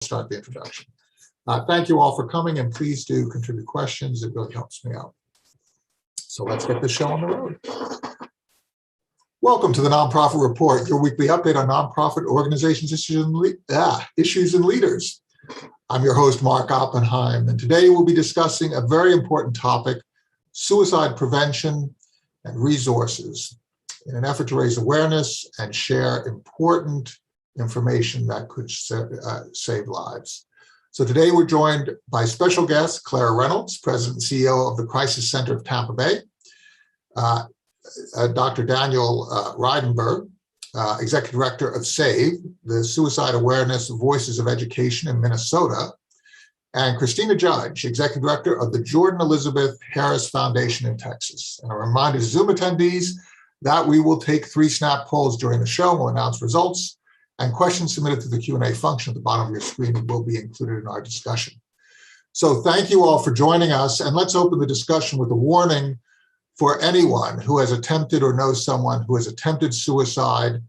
start the introduction. Thank you all for coming, and please do contribute questions. It really helps me out. So let's get this show on the road. Welcome to the Nonprofit Report, your weekly update on nonprofit organizations, issues, and leaders. I'm your host, Mark Oppenheim, and today we'll be discussing a very important topic, suicide prevention and resources, in an effort to raise awareness and share important information that could save lives. So today we're joined by special guest, Clara Reynolds, President and CEO of the Crisis Center of Tampa Bay, Dr. Daniel Reidenberg, Executive Director of SAVE, the Suicide Awareness Voices of Education in Minnesota, and Christina Judge, Executive Director of the Jordan Elizabeth Harris Foundation in Texas. And a reminder to Zoom attendees that we will take 3 snap polls during the show. We'll announce results, and questions submitted through the Q&A function at the bottom of your screen will be included in our discussion. So thank you all for joining us, and let's open the discussion with a warning for anyone who has attempted or knows someone who has attempted suicide.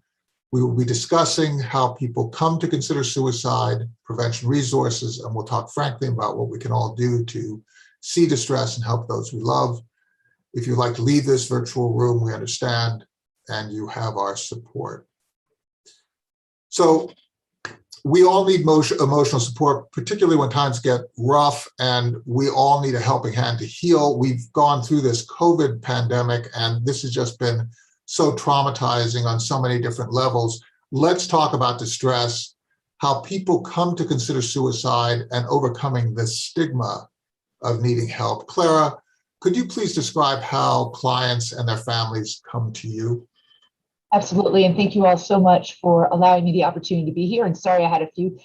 We will be discussing how people come to consider suicide, prevention resources, and we'll talk frankly about what we can all do to see distress and help those we love. If you'd like to leave this virtual room, we understand, and you have our support. So we all need emotional support, particularly when times get rough, and we all need a helping hand to heal. We've gone through this COVID pandemic, and this has just been so traumatizing on so many different levels. Let's talk about distress, how people come to consider suicide, and overcoming the stigma of needing help. Clara, could you please describe how clients and their families come to you? Absolutely, and thank you all so much for allowing me the opportunity to be here. And sorry, I had a few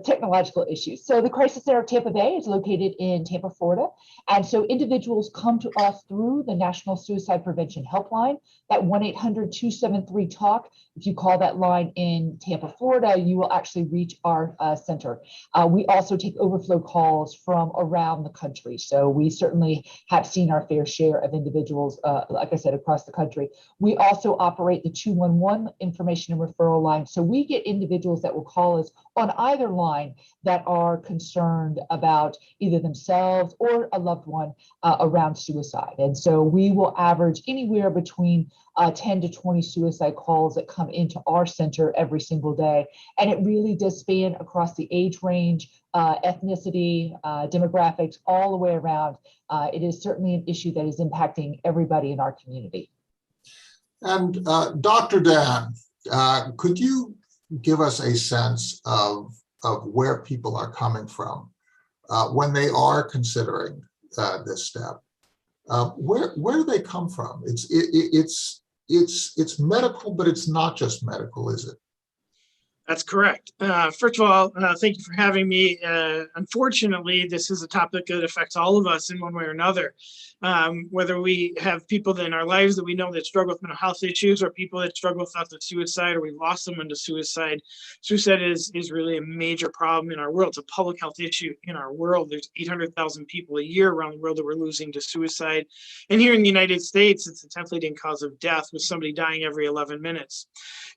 technological issues. So the Crisis Center of Tampa Bay is located in Tampa, Florida. And so individuals come to us through the National Suicide Prevention Helpline, that 1-800-273-TALK. If you call that line in Tampa, Florida, you will actually reach our center. We also take overflow calls from around the country. So we certainly have seen our fair share of individuals, like I said, across the country. We also operate the 211 information and referral line. So we get individuals that will call us on either line that are concerned about either themselves or a loved one around suicide. And so we will average anywhere between 10 to 20 suicide calls that come into our center every single day. And it really does span across the age range, ethnicity, demographics, all the way around. It is certainly an issue that is impacting everybody in our community. And Dr. Dan, could you give us a sense of where people are coming from when they are considering this step? Where do they come from? It's medical, but it's not just medical, is it? That's correct. First of all, thank you for having me. Unfortunately, this is a topic that affects all of us in one way or another. Whether we have people in our lives that we know that struggle with mental health issues, or people that struggle with thoughts of suicide, or we've lost someone to suicide. Suicide is really a major problem in our world. It's a public health issue in our world. There's 800,000 people a year around the world that we're losing to suicide. And here in the United States, it's the 10th leading cause of death, with somebody dying every 11 minutes.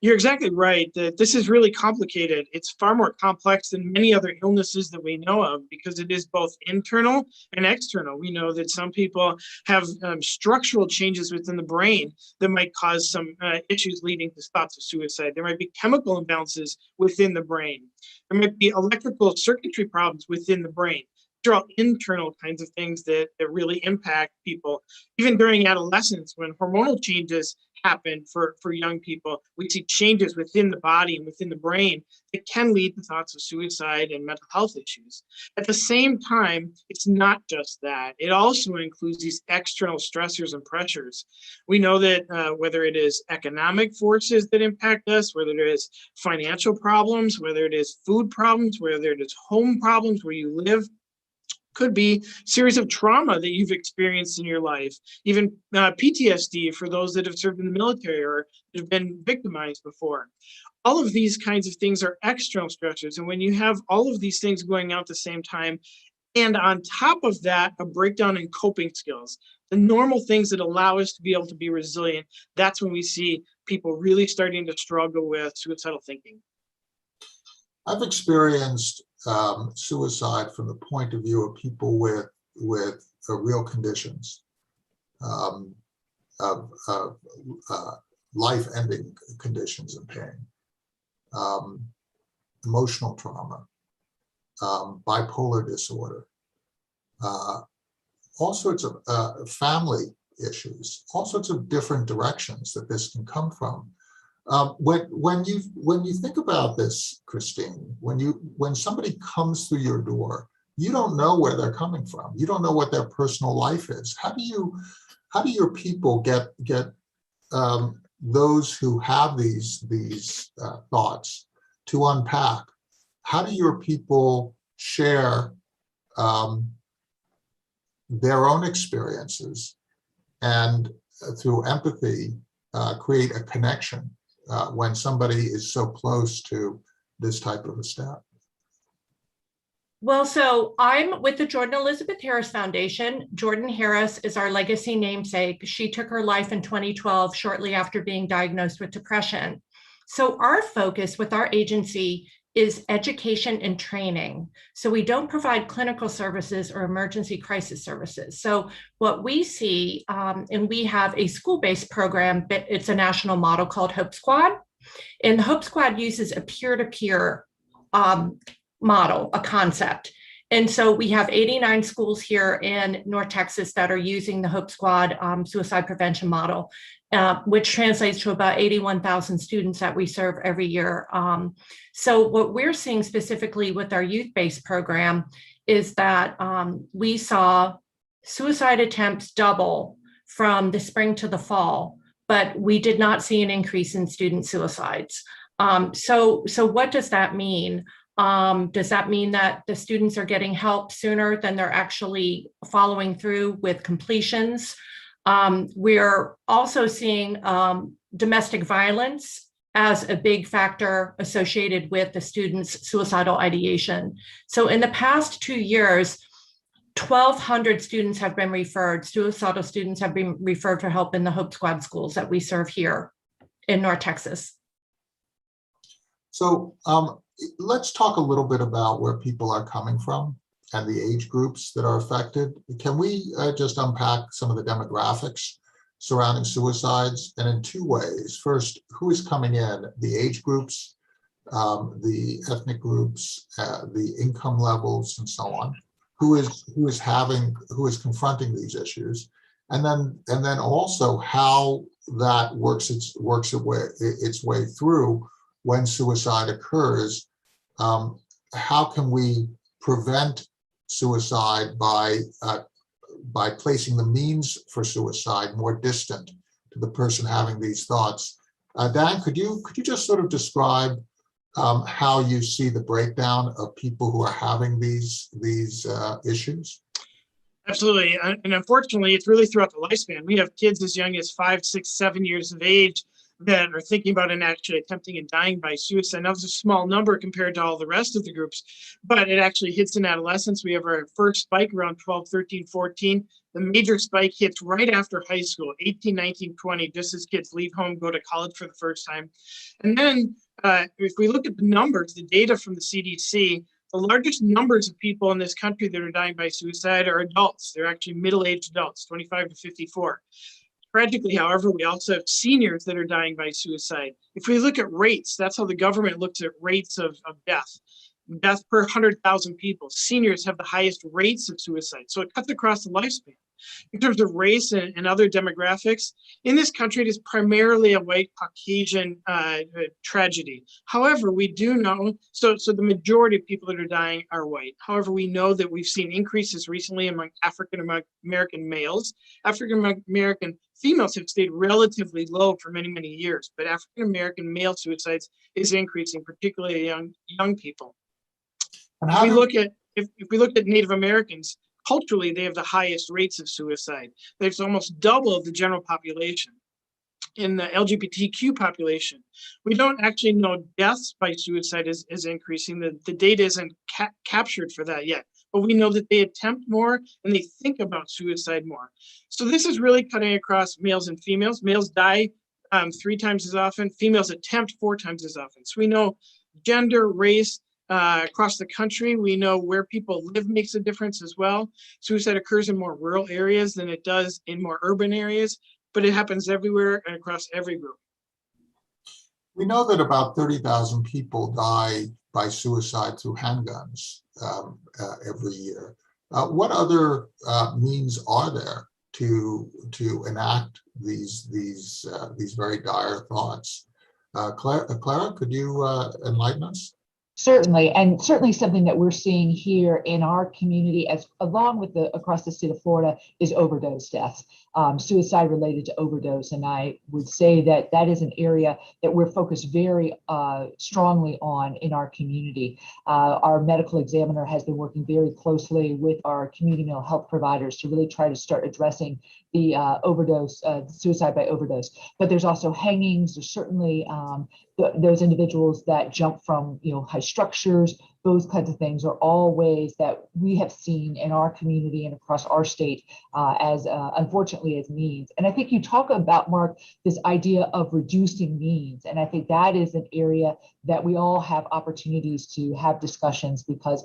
You're exactly right that this is really complicated. It's far more complex than many other illnesses that we know of, because it is both internal and external. We know that some people have structural changes within the brain that might cause some issues leading to thoughts of suicide. There might be chemical imbalances within the brain. There might be electrical circuitry problems within the brain. These are all internal kinds of things that really impact people. Even during adolescence, when hormonal changes happen for young people, we see changes within the body and within the brain that can lead to thoughts of suicide and mental health issues. At the same time, it's not just that. It also includes these external stressors and pressures. We know that whether it is economic forces that impact us, whether it is financial problems, whether it is food problems, whether it is home problems where you live, could be a series of trauma that you've experienced in your life, even PTSD for those that have served in the military or have been victimized before. All of these kinds of things are external stressors. And when you have all of these things going on at the same time, and on top of that, a breakdown in coping skills, the normal things that allow us to be able to be resilient, that's when we see people really starting to struggle with suicidal thinking. I've experienced suicide from the point of view of people with real conditions, of life-ending conditions and pain, emotional trauma, bipolar disorder, all sorts of family issues, all sorts of different directions that this can come from. When you think about this, Christine, when somebody comes through your door, you don't know where they're coming from. You don't know what their personal life is. How do your people get those who have these thoughts to unpack? How do your people share their own experiences and through empathy create a connection when somebody is so close to this type of a step? Well, so I'm with the Jordan Elizabeth Harris Foundation. Jordan Harris is our legacy namesake. She took her life in 2012, shortly after being diagnosed with depression. So our focus with our agency is education and training. So we don't provide clinical services or emergency crisis services. So what we see, and we have a school-based program, but it's a national model called Hope Squad. And the Hope Squad uses a peer-to-peer model, a concept. And so we have 89 schools here in North Texas that are using the Hope Squad suicide prevention model, which translates to about 81,000 students that we serve every year. So what we're seeing specifically with our youth-based program is that we saw suicide attempts double from the spring to the fall, but we did not see an increase in student suicides. So what does that mean? Does that mean that the students are getting help sooner than they're actually following through with completions? We're also seeing domestic violence as a big factor associated with the students' suicidal ideation. So in the past 2 years, 1,200 students have been referred, suicidal students have been referred for help in the Hope Squad schools that we serve here in North Texas. So let's talk a little bit about where people are coming from and the age groups that are affected. Can we just unpack some of the demographics surrounding suicides, and in two ways? First, who is coming in, the age groups, the ethnic groups, the income levels, and so on. Who is confronting these issues, and then also how that works its way through when suicide occurs. How can we prevent suicide by placing the means for suicide more distant to the person having these thoughts? Dan, could you just sort of describe how you see the breakdown of people who are having these issues? Absolutely. And unfortunately, it's really throughout the lifespan. We have kids as young as 5, 6, 7 years of age that are thinking about and actually attempting and dying by suicide. Now, it's a small number compared to all the rest of the groups, but it actually hits in adolescence. We have our first spike around 12, 13, 14. The major spike hits right after high school, 18, 19, 20, just as kids leave home, go to college for the first time. And then if we look at the numbers, the data from the CDC, the largest numbers of people in this country that are dying by suicide are adults. They're actually middle-aged adults, 25 to 54. Tragically, however, we also have seniors that are dying by suicide. If we look at rates, that's how the government looks at rates of death. Death per 100,000 people. Seniors have the highest rates of suicide. So it cuts across the lifespan. In terms of race and other demographics, in this country, it is primarily a white Caucasian tragedy. However, we do know, so the majority of people that are dying are white. However, we know that we've seen increases recently among African-American males. African-American females have stayed relatively low for many, many years, but African-American male suicides is increasing, particularly young people. And if we look at Native Americans, culturally, they have the highest rates of suicide. There's almost double the general population. In the LGBTQ population, we don't actually know deaths by suicide is increasing. The data isn't captured for that yet, but we know that they attempt more and they think about suicide more. So this is really cutting across males and females. Males die 3 times as often. Females attempt 4 times as often. So we know gender, race, across the country. We know where people live makes a difference as well. Suicide occurs in more rural areas than it does in more urban areas, but it happens everywhere and across every group. We know that about 30,000 people die by suicide through handguns every year. What other means are there to enact these very dire thoughts? Clara, could you enlighten us? Certainly, and certainly something that we're seeing here in our community, as along with across the state of Florida, is overdose deaths, suicide related to overdose. And I would say that that is an area that we're focused very strongly on in our community. Our medical examiner has been working very closely with our community mental health providers to really try to start addressing the suicide by overdose. But there's also hangings. There's certainly those individuals that jump from high structures. Those kinds of things are all ways that we have seen in our community and across our state as unfortunately as means. And I think you talk about, Mark, this idea of reducing means. And I think that is an area that we all have opportunities to have discussions because,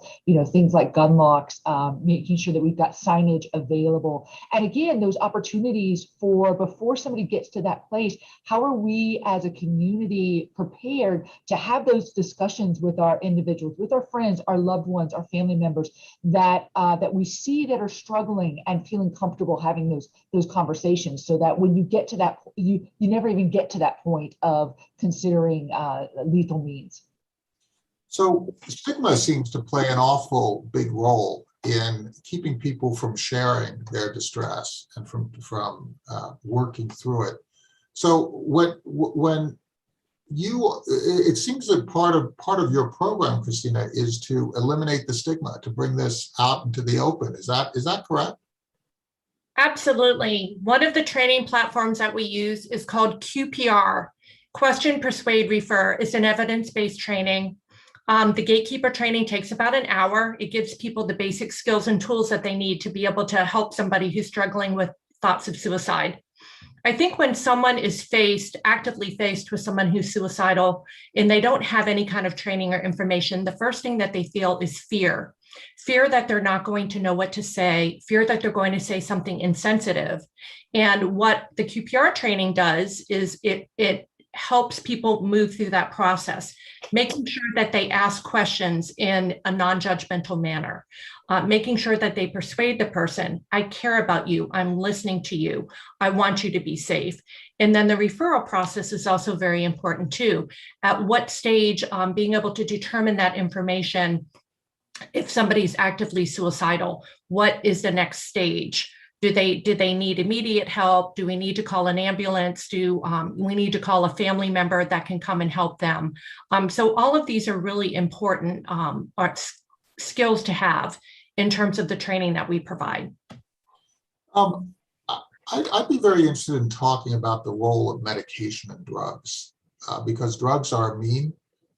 things like gun locks, making sure that we've got signage available. And again, those opportunities for before somebody gets to that place, how are we as a community prepared to have those discussions with our individuals, with our friends, our loved ones, our family members that we see that are struggling and feeling comfortable having those conversations, so that when you get to that, you never even get to that point of considering lethal means. So stigma seems to play an awful big role in keeping people from sharing their distress and from working through it. So when it seems that part of your program, Christina, is to eliminate the stigma, to bring this out into the open. Is that correct? Absolutely. One of the training platforms that we use is called QPR, Question, Persuade, Refer. It's an evidence-based training. The gatekeeper training takes about an hour. It gives people the basic skills and tools that they need to be able to help somebody who's struggling with thoughts of suicide. I think when someone is actively faced with someone who's suicidal and they don't have any kind of training or information, the first thing that they feel is fear. Fear that they're not going to know what to say, fear that they're going to say something insensitive. And what the QPR training does is it helps people move through that process, making sure that they ask questions in a non-judgmental manner, making sure that they persuade the person, I care about you, I'm listening to you, I want you to be safe. And then the referral process is also very important too. At what stage, being able to determine that information, if somebody's actively suicidal, what is the next stage? Do they need immediate help? Do we need to call an ambulance? Do we need to call a family member that can come and help them? So all of these are really important skills to have in terms of the training that we provide. I'd be very interested in talking about the role of medication and drugs, because drugs are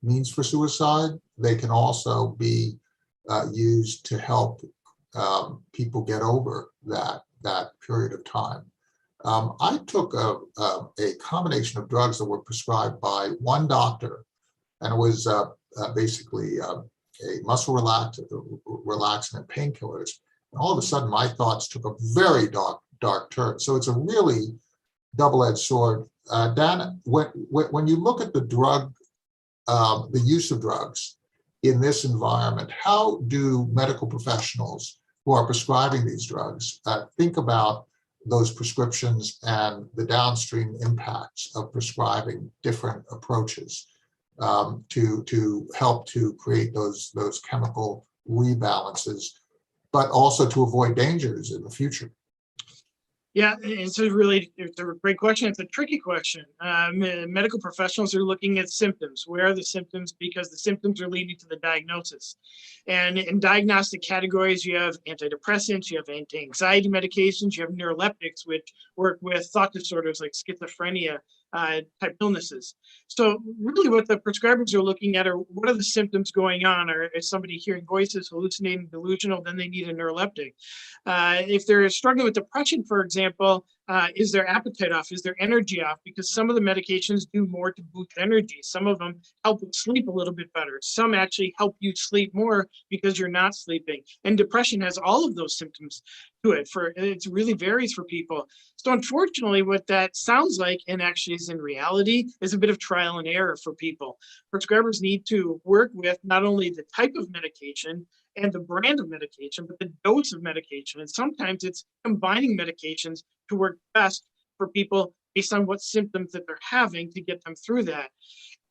means for suicide. They can also be used to help people get over that period of time. I took a combination of drugs that were prescribed by one doctor, and it was basically a muscle relaxant and painkillers. And all of a sudden, my thoughts took a very dark turn. So it's a really double-edged sword. Dan, when you look at the use of drugs in this environment, how do medical professionals who are prescribing these drugs think about those prescriptions and the downstream impacts of prescribing different approaches to help to create those chemical rebalances, but also to avoid dangers in the future? Yeah, it's a great question. It's a tricky question. Medical professionals are looking at symptoms. Where are the symptoms? Because the symptoms are leading to the diagnosis. And in diagnostic categories, you have antidepressants, you have anti-anxiety medications, you have neuroleptics, which work with thought disorders like schizophrenia type illnesses. So really what the prescribers are looking at are what are the symptoms going on? Or is somebody hearing voices, hallucinating, delusional, then they need a neuroleptic. If they're struggling with depression, for example, Is their appetite off? Is their energy off? Because some of the medications do more to boost energy. Some of them help with sleep a little bit better. Some actually help you sleep more because you're not sleeping. And depression has all of those symptoms to it. It really varies for people. So unfortunately, what that sounds like, and actually is in reality, is a bit of trial and error for people. Prescribers need to work with not only the type of medication and the brand of medication, but the dose of medication. And sometimes it's combining medications to work best for people based on what symptoms that they're having to get them through that.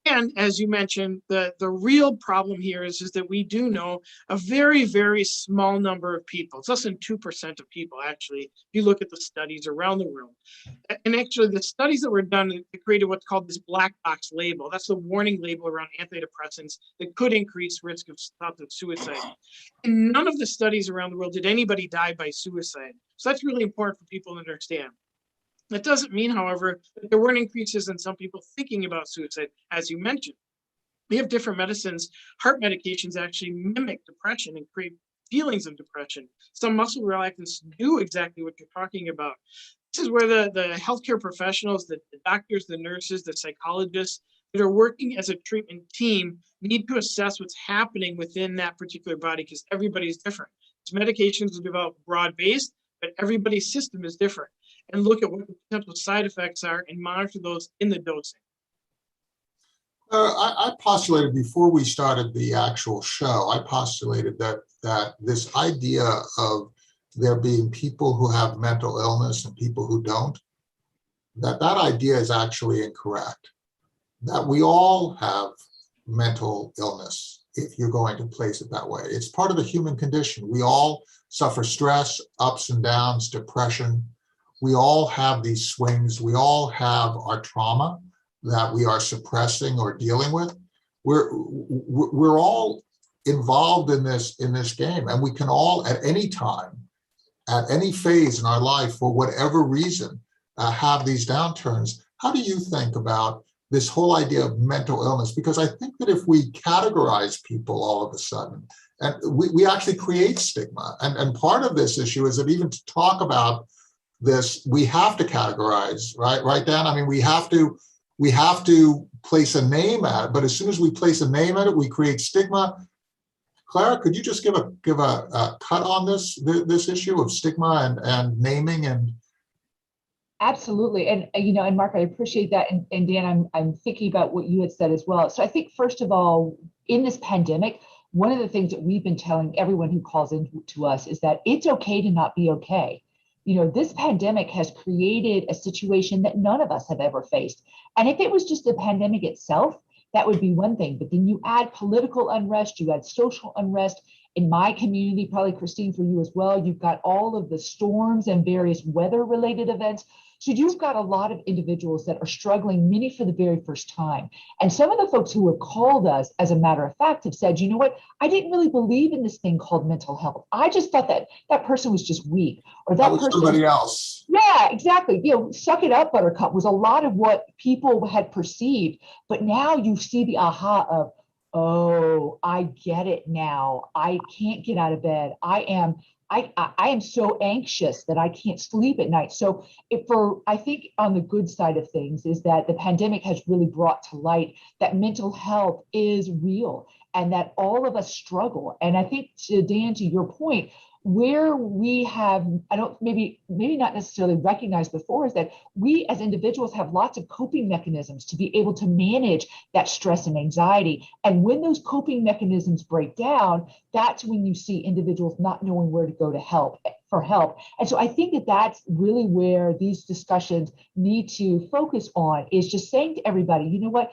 And as you mentioned, the real problem here is that we do know a very, very small number of people. It's less than 2% of people, actually, if you look at the studies around the world. And actually, the studies that were done, they created what's called this black box label. That's the warning label around antidepressants that could increase risk of thoughts of suicide. And none of the studies around the world did anybody die by suicide. So that's really important for people to understand. That doesn't mean, however, that there weren't increases in some people thinking about suicide, as you mentioned. We have different medicines. Heart medications actually mimic depression and create feelings of depression. Some muscle relaxants do exactly what you're talking about. This is where the healthcare professionals, the doctors, the nurses, the psychologists that are working as a treatment team need to assess what's happening within that particular body, because everybody's different. These medications are developed broad-based, but everybody's system is different. And look at what the potential side effects are and monitor those in the dosing. I postulated before we started the actual show, I postulated that this idea of there being people who have mental illness and people who don't, that idea is actually incorrect. That we all have mental illness, if you're going to place it that way. It's part of the human condition. We all suffer stress, ups and downs, depression. We all have these swings. We all have our trauma that we are suppressing or dealing with. We're all involved in this game, and we can all at any time, at any phase in our life, for whatever reason, have these downturns. How do you think about this whole idea of mental illness? Because I think that if we categorize people all of a sudden, and we actually create stigma, and part of this issue is that even to talk about this, we have to categorize, right, Dan? I mean, we have to place a name at it, but as soon as we place a name at it, we create stigma. Clara, could you just give a cut on this issue of stigma and naming? And absolutely, and and Mark, I appreciate that, and Dan, I'm thinking about what you had said as well. So I think first of all, in this pandemic, one of the things that we've been telling everyone who calls in to us is that it's okay to not be okay. This pandemic has created a situation that none of us have ever faced. And if it was just the pandemic itself, that would be one thing. But then you add political unrest, you add social unrest. In my community, probably Christine, for you as well, you've got all of the storms and various weather-related events. So you've got a lot of individuals that are struggling, many for the very first time. And some of the folks who have called us, as a matter of fact, have said, you know what, I didn't really believe in this thing called mental health. I just thought that person was just weak, or that was person somebody else. Yeah, exactly. Suck it up, Buttercup was a lot of what people had perceived. But now you see the aha of, oh, I get it now. I can't get out of bed. I am so anxious that I can't sleep at night. So I think on the good side of things is that the pandemic has really brought to light that mental health is real and that all of us struggle. And I think, Dan, to your point, where we have, maybe not necessarily recognized before, is that we as individuals have lots of coping mechanisms to be able to manage that stress and anxiety. And when those coping mechanisms break down, that's when you see individuals not knowing where to go for help. And so I think that that's really where these discussions need to focus on, is just saying to everybody, you know what?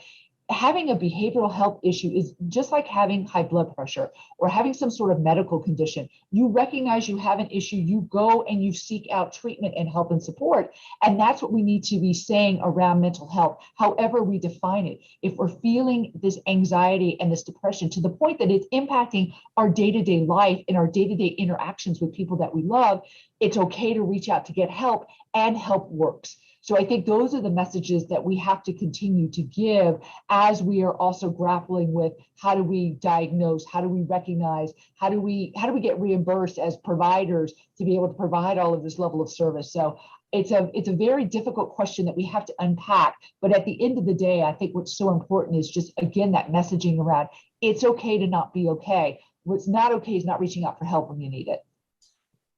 Having a behavioral health issue is just like having high blood pressure or having some sort of medical condition. You recognize you have an issue, you go and you seek out treatment and help and support. And that's what we need to be saying around mental health, however we define it. If we're feeling this anxiety and this depression to the point that it's impacting our day-to-day life and our day-to-day interactions with people that we love, it's okay to reach out to get help, and help works. So I think those are the messages that we have to continue to give as we are also grappling with how do we diagnose, how do we recognize, how do we get reimbursed as providers to be able to provide all of this level of service. So it's a very difficult question that we have to unpack. But at the end of the day, I think what's so important is just, again, that messaging around it's okay to not be okay. What's not okay is not reaching out for help when you need it.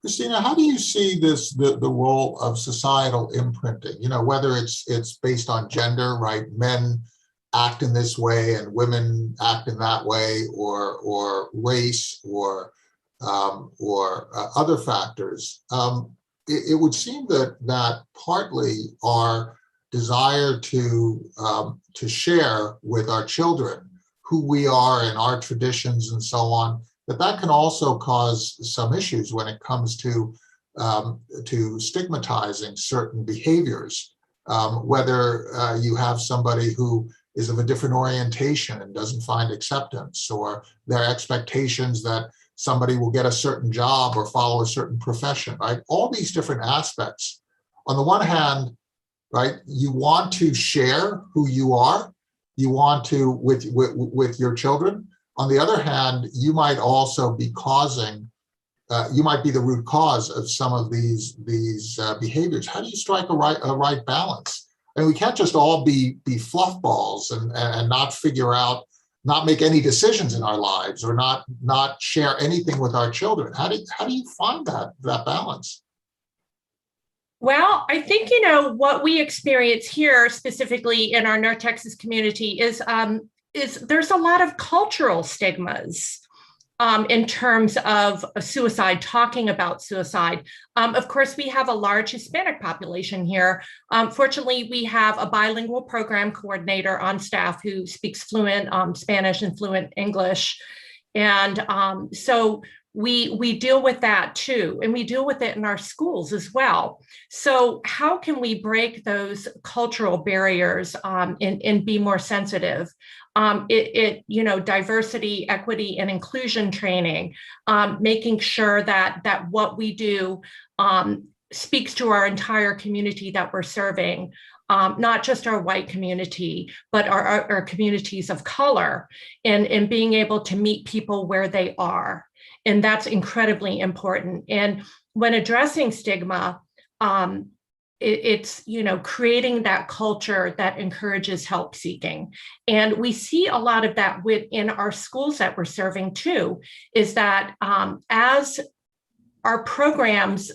Christina, how do you see this, the role of societal imprinting? You know, whether it's based on gender, right? Men act in this way and women act in that way, or race, or other factors. It would seem that partly our desire to share with our children who we are and our traditions and so on, that can also cause some issues when it comes to stigmatizing certain behaviors, whether you have somebody who is of a different orientation and doesn't find acceptance, or their expectations that somebody will get a certain job or follow a certain profession, right? All these different aspects. On the one hand, right, you want to share who you are, you want to with your children. On the other hand, you might also be causing, you might be the root cause of some of these behaviors. How do you strike a right balance? And we can't just all be fluff balls and not figure out, not make any decisions in our lives, or not share anything with our children. How do you find that balance? Well, I think, you know, what we experience here specifically in our North Texas community is there's a lot of cultural stigmas in terms of suicide, talking about suicide. Of course, we have a large Hispanic population here. Fortunately, we have a bilingual program coordinator on staff who speaks fluent Spanish and fluent English. And so we deal with that too, and we deal with it in our schools as well. So how can we break those cultural barriers and be more sensitive? You know, diversity, equity, and inclusion training, making sure that what we do speaks to our entire community that we're serving, not just our white community, but our communities of color, and being able to meet people where they are. And that's incredibly important. And when addressing stigma, it's, you know, creating that culture that encourages help seeking. And we see a lot of that within our schools that we're serving too, is that as our programs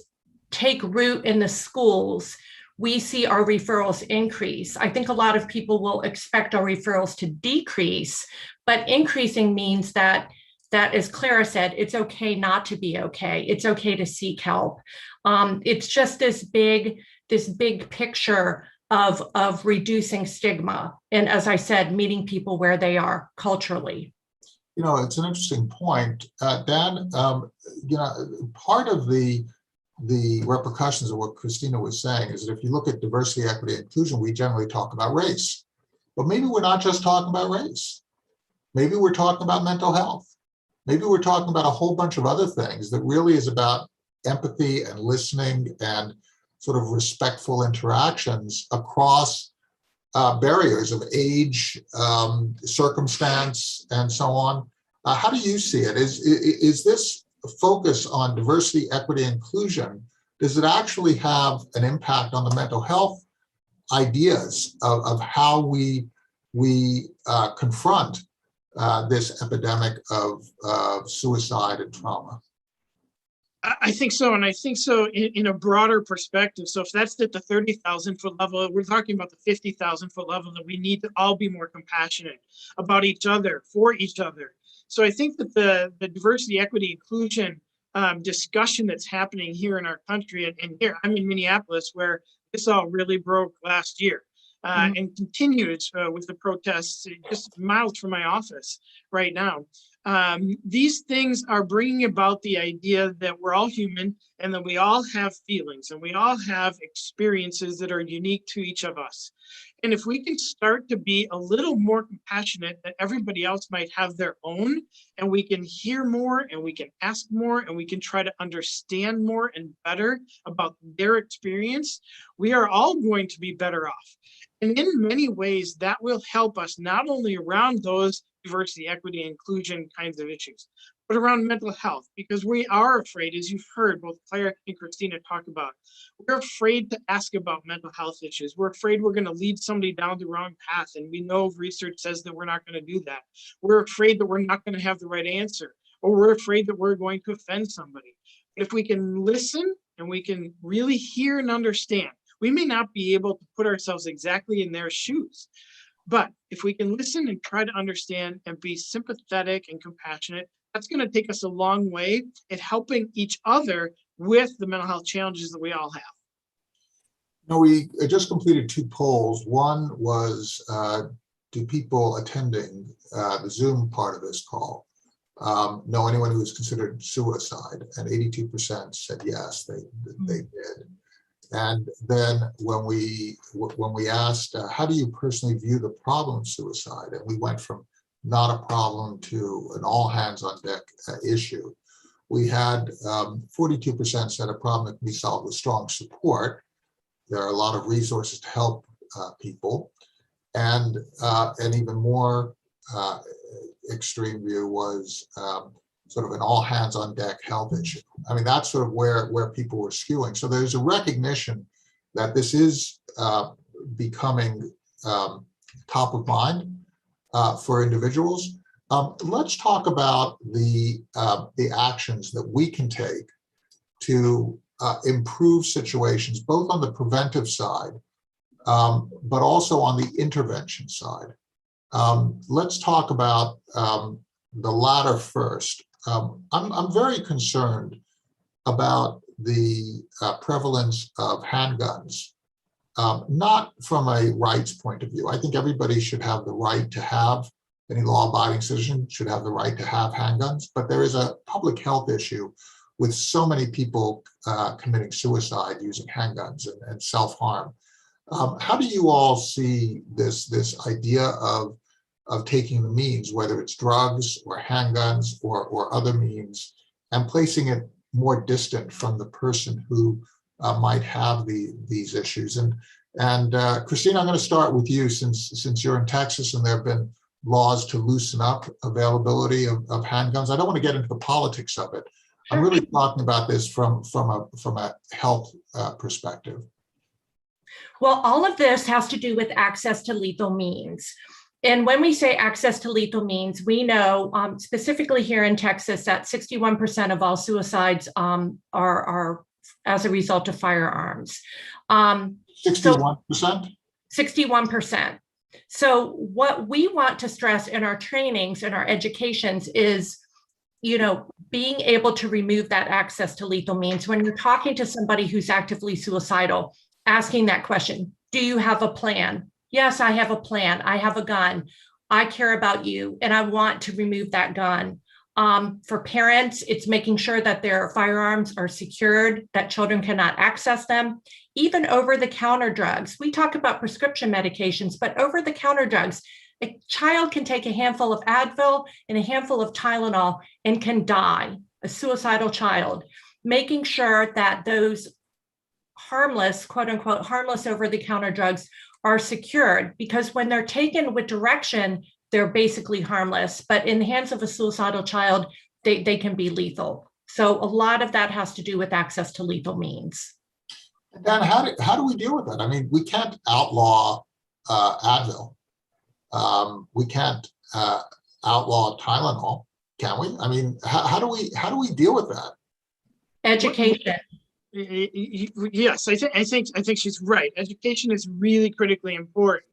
take root in the schools, we see our referrals increase. I think a lot of people will expect our referrals to decrease, but increasing means that, as Clara said, it's okay not to be okay. It's okay to seek help. It's just this big picture of reducing stigma. And as I said, meeting people where they are culturally. You know, it's an interesting point. Dan, you know, part of the repercussions of what Christina was saying is that if you look at diversity, equity, and inclusion, we generally talk about race. But maybe we're not just talking about race. Maybe we're talking about mental health. Maybe we're talking about a whole bunch of other things that really is about empathy and listening and sort of respectful interactions across barriers of age, circumstance, and so on. How do you see it? Is this focus on diversity, equity, and inclusion, does it actually have an impact on the mental health ideas of how we confront this epidemic of suicide and trauma? I think so. And I think so in a broader perspective. So if that's at the 30,000 foot level, we're talking about the 50,000 foot level, that we need to all be more compassionate about each other, for each other. So I think that the diversity, equity, inclusion discussion that's happening here in our country, and here I'm in Minneapolis, where this all really broke last year. And continues with the protests just miles from my office right now. These things are bringing about the idea that we're all human and that we all have feelings and we all have experiences that are unique to each of us. And if we can start to be a little more compassionate that everybody else might have their own, and we can hear more and we can ask more and we can try to understand more and better about their experience, we are all going to be better off. And in many ways, that will help us not only around those diversity, equity, inclusion kinds of issues, but around mental health, because we are afraid, as you've heard both Clara and Christina talk about, we're afraid to ask about mental health issues. We're afraid we're going to lead somebody down the wrong path, and we know research says that we're not going to do that. We're afraid that we're not going to have the right answer, or we're afraid that we're going to offend somebody. But if we can listen and we can really hear and understand, we may not be able to put ourselves exactly in their shoes, but if we can listen and try to understand and be sympathetic and compassionate, that's going to take us a long way at helping each other with the mental health challenges that we all have. No, we just completed 2 polls. One was, do people attending the Zoom part of this call know anyone who was considered suicide? And 82% said yes, they did. And then when we asked, how do you personally view the problem of suicide? And we went from not a problem to an all hands on deck issue. We had 42% said a problem that can be solved with strong support. There are a lot of resources to help people. And an even more extreme view was sort of an all hands on deck health issue. I mean, that's sort of where people were skewing. So there's a recognition that this is becoming top of mind for individuals. Let's talk about the actions that we can take to improve situations, both on the preventive side, but also on the intervention side. Let's talk about the latter first. I'm very concerned about the prevalence of handguns, not from a rights point of view. I think everybody should have the right to have, any law-abiding citizen should have the right to have handguns, but there is a public health issue with so many people committing suicide using handguns and self-harm. How do you all see this idea of taking the means, whether it's drugs or handguns or other means, and placing it more distant from the person who might have these issues? And Christina, I'm going to start with you, since you're in Texas and there have been laws to loosen up availability of handguns. I don't want to get into the politics of it. Sure. I'm really talking about this from a health perspective. Well, all of this has to do with access to lethal means. And when we say access to lethal means, we know specifically here in Texas that 61% of all suicides are as a result of firearms. 61%? 61%. So what we want to stress in our trainings and our educations is, being able to remove that access to lethal means. When you're talking to somebody who's actively suicidal, asking that question, do you have a plan? Yes, I have a plan. I have a gun. I care about you, and I want to remove that gun. For parents, it's making sure that their firearms are secured, that children cannot access them. Even over-the-counter drugs. We talk about prescription medications, but over-the-counter drugs, a child can take a handful of Advil and a handful of Tylenol and can die, a suicidal child. Making sure that those harmless, quote unquote, harmless over-the-counter drugs are secured, because when they're taken with direction, they're basically harmless. But in the hands of a suicidal child, they can be lethal. So a lot of that has to do with access to lethal means. Dan, how do we deal with that? I mean, we can't outlaw Advil. We can't outlaw Tylenol, can we? I mean, how do we deal with that? Education. Yes, I think she's right. Education is really critically important.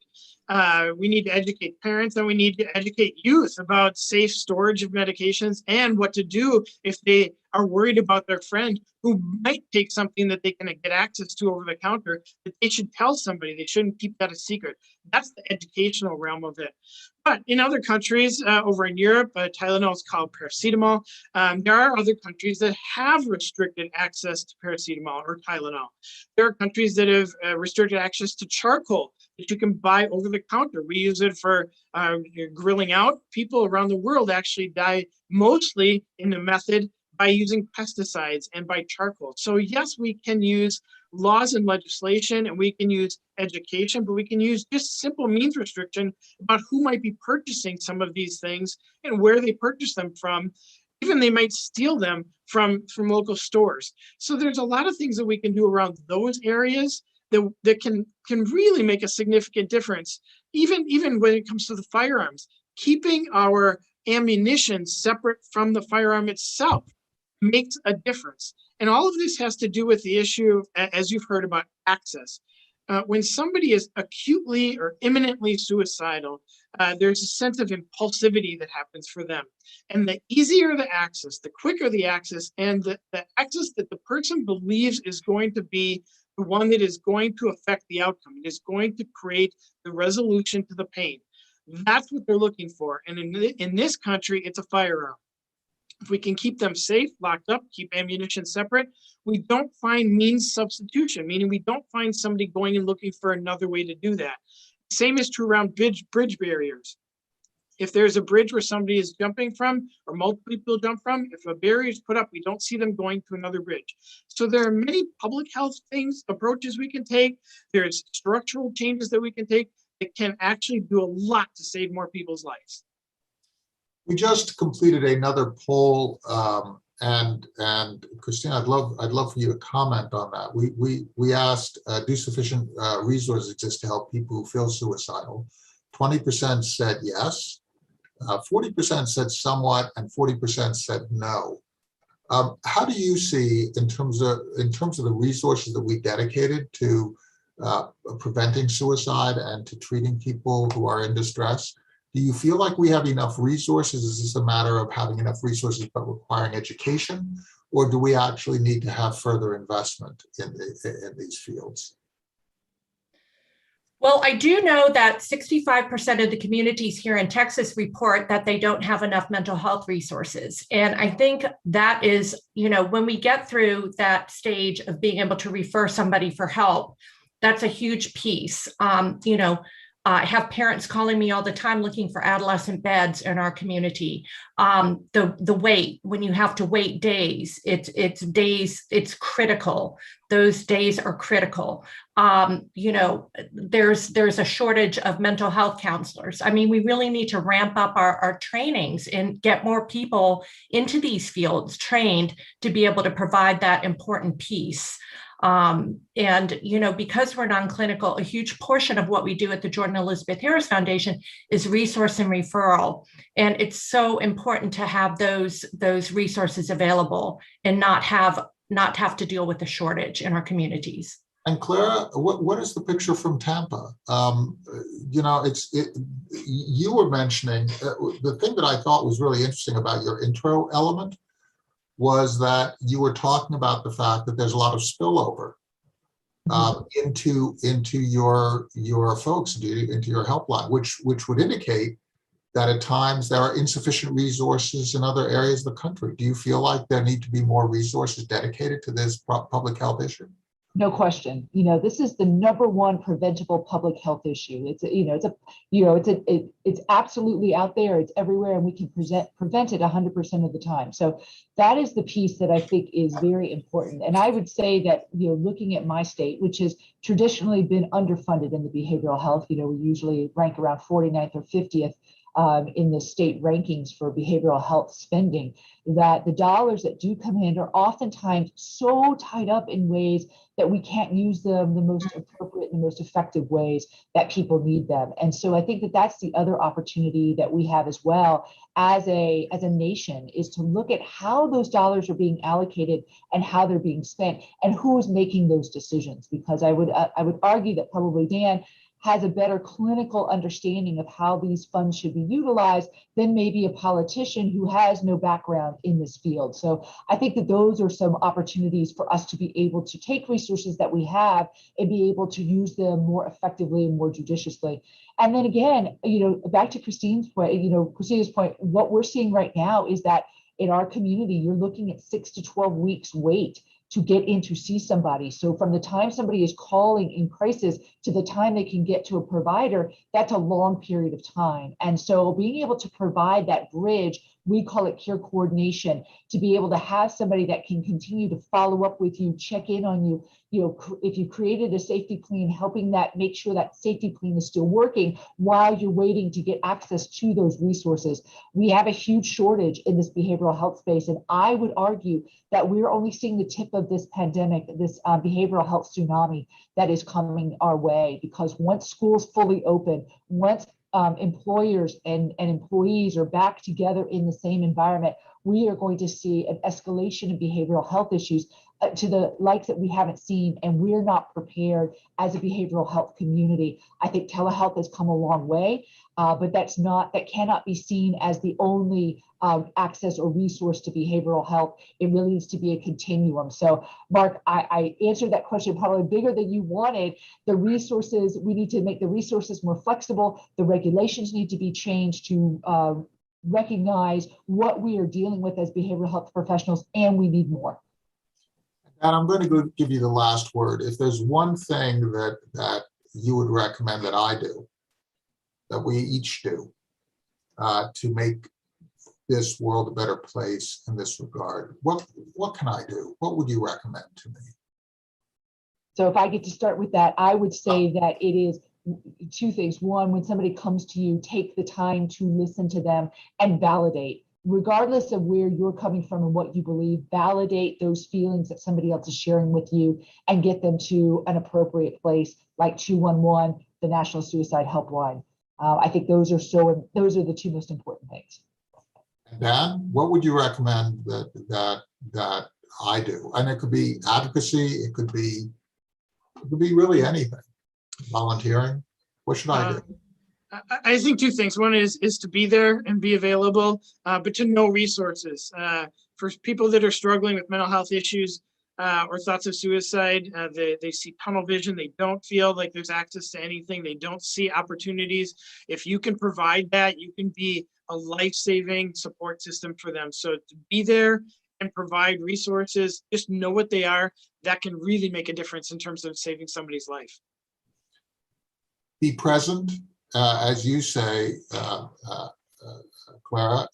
We need to educate parents, and we need to educate youth about safe storage of medications and what to do if they are worried about their friend who might take something that they can get access to over the counter, that they should tell somebody. They shouldn't keep that a secret. That's the educational realm of it. But in other countries, over in Europe, Tylenol is called paracetamol. There are other countries that have restricted access to paracetamol or Tylenol. There are countries that have restricted access to charcoal that you can buy over the counter. We use it for grilling out. People around the world actually die mostly in the method by using pesticides and by charcoal. So yes, we can use laws and legislation, and we can use education, but we can use just simple means restriction about who might be purchasing some of these things and where they purchase them from. Even they might steal them from local stores. So there's a lot of things that we can do around those areas that can really make a significant difference. Even when it comes to the firearms, keeping our ammunition separate from the firearm itself makes a difference. And all of this has to do with the issue, as you've heard, about access. When somebody is acutely or imminently suicidal, there's a sense of impulsivity that happens for them. And the easier the access, the quicker the access, and the access that the person believes is going to be the one that is going to affect the outcome, it is going to create the resolution to the pain. That's what they're looking for. And in this country, it's a firearm. If we can keep them safe, locked up, keep ammunition separate, we don't find means substitution, meaning we don't find somebody going and looking for another way to do that. Same is true around bridge barriers. If there's a bridge where somebody is jumping from, or multiple people jump from, if a barrier is put up, we don't see them going to another bridge. So there are many public health approaches we can take. There's structural changes that we can take that can actually do a lot to save more people's lives. We just completed another poll, and Christina, I'd love for you to comment on that. We asked, do sufficient resources exist to help people who feel suicidal? 20% said yes, 40% said somewhat, and 40% said no. How do you see, in terms of the resources that we dedicated to preventing suicide and to treating people who are in distress? Do you feel like we have enough resources? Is this a matter of having enough resources but requiring education, or do we actually need to have further investment in these fields? Well, I do know that 65% of the communities here in Texas report that they don't have enough mental health resources. And I think that is, when we get through that stage of being able to refer somebody for help, that's a huge piece. I have parents calling me all the time looking for adolescent beds in our community. The wait, when you have to wait days, it's days, it's critical. Those days are critical. There's a shortage of mental health counselors. I mean, we really need to ramp up our trainings and get more people into these fields trained to be able to provide that important piece. Because we're non-clinical, a huge portion of what we do at the Jordan Elizabeth Harris Foundation is resource and referral. And it's so important to have those resources available and not have to deal with the shortage in our communities. And Clara, what is the picture from Tampa? You were mentioning the thing that I thought was really interesting about your intro element was that you were talking about the fact that there's a lot of spillover into your folks, into your helpline, which would indicate that at times there are insufficient resources in other areas of the country. Do you feel like there need to be more resources dedicated to this public health issue? No question. This is the number one preventable public health issue. It's absolutely out there. It's everywhere, and we can prevent it 100% of the time. So that is the piece that I think is very important. And I would say that, looking at my state, which has traditionally been underfunded in the behavioral health, we usually rank around 49th or 50th in the state rankings for behavioral health spending, that the dollars that do come in are oftentimes so tied up in ways that we can't use them the most appropriate and the most effective ways that people need them. And so I think that that's the other opportunity that we have as well as a nation, is to look at how those dollars are being allocated and how they're being spent and who is making those decisions. Because I would argue that probably Dan has a better clinical understanding of how these funds should be utilized than maybe a politician who has no background in this field. So I think that those are some opportunities for us to be able to take resources that we have and be able to use them more effectively and more judiciously. And then again, back to Christina's point, what we're seeing right now is that in our community, you're looking at 6 to 12 weeks wait to get in to see somebody. So from the time somebody is calling in crisis to the time they can get to a provider, that's a long period of time. And so being able to provide that bridge we call it care coordination, to be able to have somebody that can continue to follow up with you, check in on you. If you created a safety plan, helping that make sure that safety plan is still working while you're waiting to get access to those resources. We have a huge shortage in this behavioral health space, and I would argue that we're only seeing the tip of this pandemic, this behavioral health tsunami that is coming our way. Because once schools fully open, once employers and employees are back together in the same environment, we are going to see an escalation of behavioral health issues to the likes that we haven't seen, and we're not prepared as a behavioral health community. I think telehealth has come a long way, but that cannot be seen as the only access or resource to behavioral health. It really needs to be a continuum. So, Mark, I answered that question probably bigger than you wanted. The resources, we need to make the resources more flexible. The regulations need to be changed to recognize what we are dealing with as behavioral health professionals, and we need more. And I'm going to give you the last word. If there's one thing that you would recommend that I do, that we each do, to make this world a better place in this regard, what can I do? What would you recommend to me? So if I get to start with that, I would say that it is two things. One, when somebody comes to you, take the time to listen to them and validate. Regardless of where you're coming from and what you believe, validate those feelings that somebody else is sharing with you and get them to an appropriate place like 211, the National Suicide Helpline. I think those are the two most important things. Dan, what would you recommend that I do? And it could be advocacy, it could be really anything. Volunteering. What should I do? I think two things. One is to be there and be available, but to know resources. For people that are struggling with mental health issues or thoughts of suicide, they see tunnel vision. They don't feel like there's access to anything. They don't see opportunities. If you can provide that, you can be a life-saving support system for them. So to be there and provide resources, just know what they are, that can really make a difference in terms of saving somebody's life. Be present, as you say, Clara,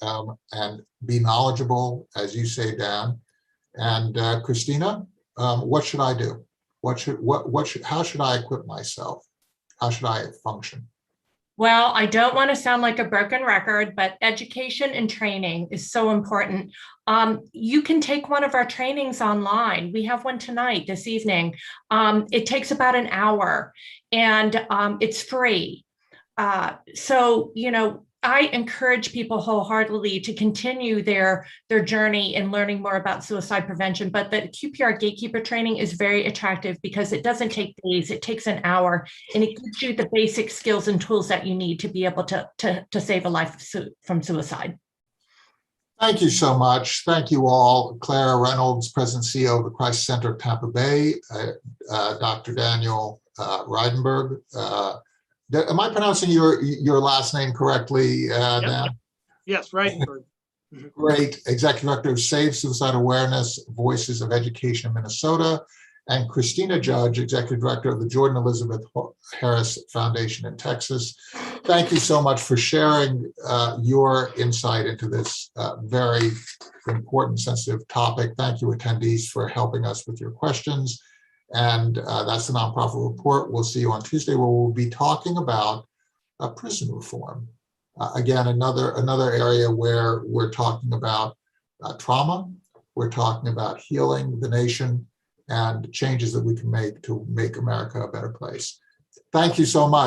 and be knowledgeable, as you say, Dan. And Christina, what should I do? How should I equip myself? How should I function? Well, I don't want to sound like a broken record, but education and training is so important. You can take one of our trainings online. We have one tonight, this evening. It takes about an hour and it's free. So, I encourage people wholeheartedly to continue their journey in learning more about suicide prevention, but the QPR Gatekeeper training is very attractive because it doesn't take days, it takes an hour, and it gives you the basic skills and tools that you need to be able to save a life from suicide. Thank you so much. Thank you all. Clara Reynolds, President and CEO of the Crisis Center of Tampa Bay, Dr. Daniel Reidenberg. Am I pronouncing your last name correctly, Dan? Yes, Reidenberg. Great. Executive Director of SAVE, Suicide Awareness, Voices of Education in Minnesota, and Christina Judge, Executive Director of the Jordan Elizabeth Harris Foundation in Texas. Thank you so much for sharing your insight into this very important, sensitive topic. Thank you, attendees, for helping us with your questions. And that's the Nonprofit Report. We'll see you on Tuesday, where we'll be talking about prison reform. Again, another area where we're talking about trauma, we're talking about healing the nation, and changes that we can make to make America a better place. Thank you so much.